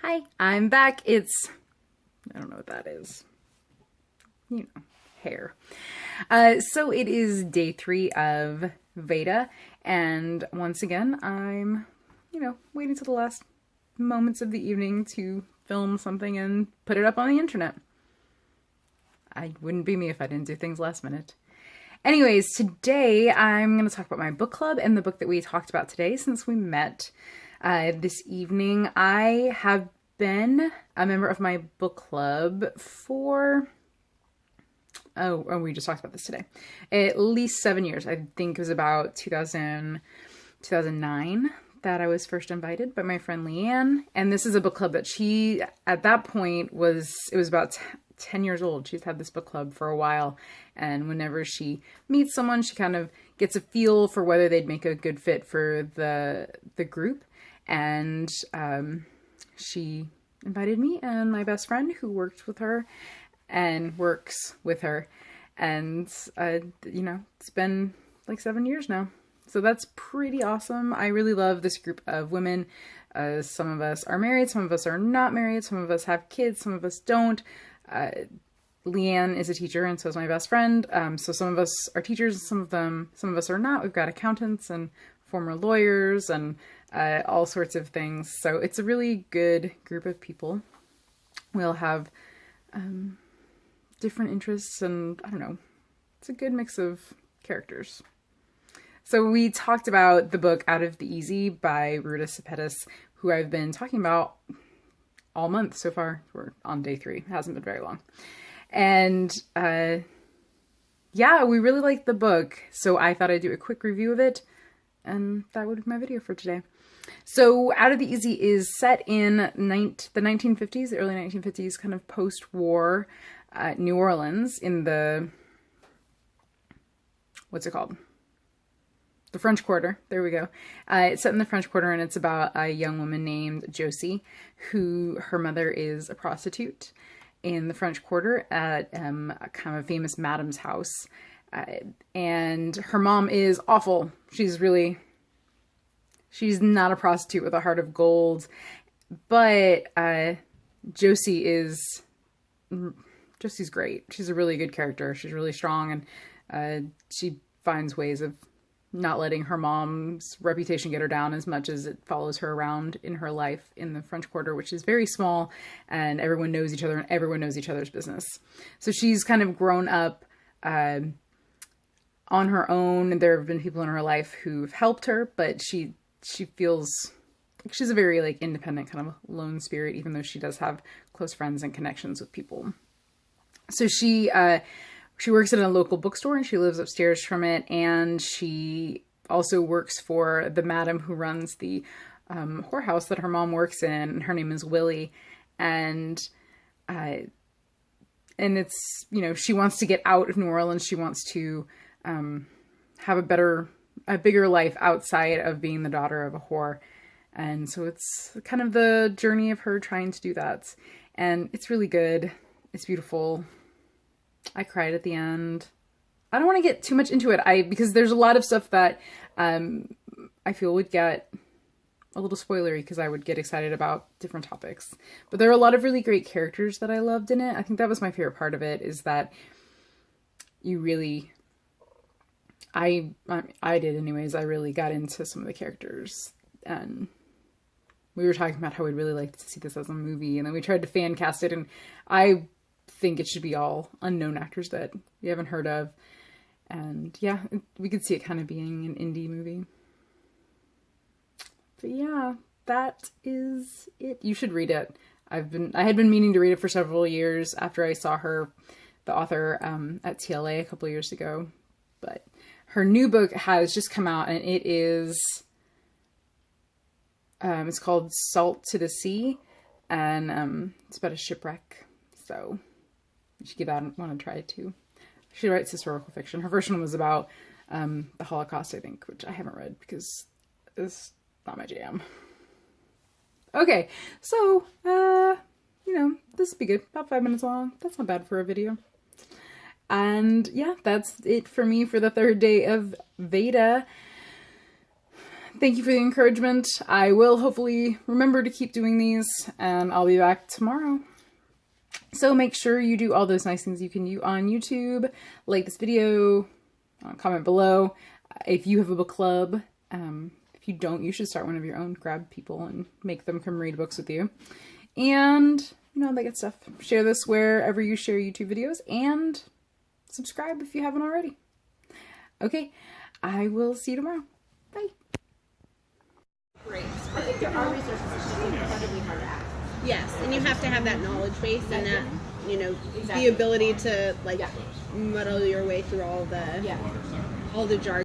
Hi, I'm back. I don't know what that is. You know, hair. So it is day 3 of VEDA, and once again, I'm, waiting till the last moments of the evening to film something and put it up on the internet. I wouldn't be me if I didn't do things last minute. Anyways, today I'm going to talk about my book club and the book that we talked about today since we met this evening. I have been a member of my book club for, we just talked about this today, at least 7 years. I think it was about 2009 that I was first invited by my friend Leanne. And this is a book club that she, at that point, it was about 10 years old. She's had this book club for a while, and whenever she meets someone, she kind of gets a feel for whether they'd make a good fit for the group. And she invited me and my best friend who worked with her and works with her, and it's been like 7 years now, so that's pretty awesome. I really love this group of women. Some of us are married, some of us are not married, some of us have kids, some of us don't. Leanne is a teacher, and so is my best friend. So some of us are teachers, some of us are not. We've got accountants and former lawyers and all sorts of things. So it's a really good group of people. We'll have different interests, and I don't know. It's a good mix of characters. So we talked about the book Out of the Easy by Ruta Sepetys, who I've been talking about all month so far. We're on day 3. It hasn't been very long. And yeah, we really liked the book, so I thought I'd do a quick review of it, and that would be my video for today. So Out of the Easy is set in the 1950s, the early 1950s, kind of post-war New Orleans in the, what's it called? The French Quarter. There we go. It's set in the French Quarter, and it's about a young woman named Josie, who her mother is a prostitute in the French Quarter at kind of a famous madam's house. And her mom is awful. She's not a prostitute with a heart of gold, but Josie's great. She's a really good character. She's really strong, and she finds ways of not letting her mom's reputation get her down as much as it follows her around in her life in the French Quarter, which is very small, and everyone knows each other and everyone knows each other's business. So she's kind of grown up on her own. There have been people in her life who've helped her, but she feels like she's a very independent kind of lone spirit, even though she does have close friends and connections with people. So she works at a local bookstore, and she lives upstairs from it, and she also works for the madam who runs the whorehouse that her mom works in. Her name is Willie, and it's, she wants to get out of New Orleans. She wants to have a bigger life outside of being the daughter of a whore. And so it's kind of the journey of her trying to do that. And it's really good. It's beautiful. I cried at the end. I don't want to get too much into it because there's a lot of stuff that I feel would get a little spoilery because I would get excited about different topics. But there are a lot of really great characters that I loved in it. I think that was my favorite part of it, is that you really... I did anyways. I really got into some of the characters, and we were talking about how we'd really like to see this as a movie, and then we tried to fan cast it, and I think it should be all unknown actors that we haven't heard of. And yeah, we could see it kind of being an indie movie. But yeah, that is it. You should read it. I had been meaning to read it for several years after I saw the author, at TLA a couple of years ago. But her new book has just come out, and it is, it's called Salt to the Sea, and it's about a shipwreck. So you should give that one a try too. She writes historical fiction. Her first one was about the Holocaust, I think, which I haven't read because it's not my jam. Okay, so this will be good. About 5 minutes long. That's not bad for a video. And yeah, that's it for me for the 3rd day of VEDA. thank you for the encouragement. I will hopefully remember to keep doing these, and I'll be back tomorrow. So make sure you do all those nice things you can do on YouTube. Like this video, comment below. If you have a book club, if you don't, you should start one of your own. Grab people and make them come read books with you. And, you know, that good stuff. Share this wherever you share YouTube videos, and subscribe if you haven't already. Okay, I will see you tomorrow. Bye. Great. I think there are resources that are incredibly hard to access. Yes, and you have to have that knowledge base and that, you know, the ability to, like, muddle your way through all the jargon.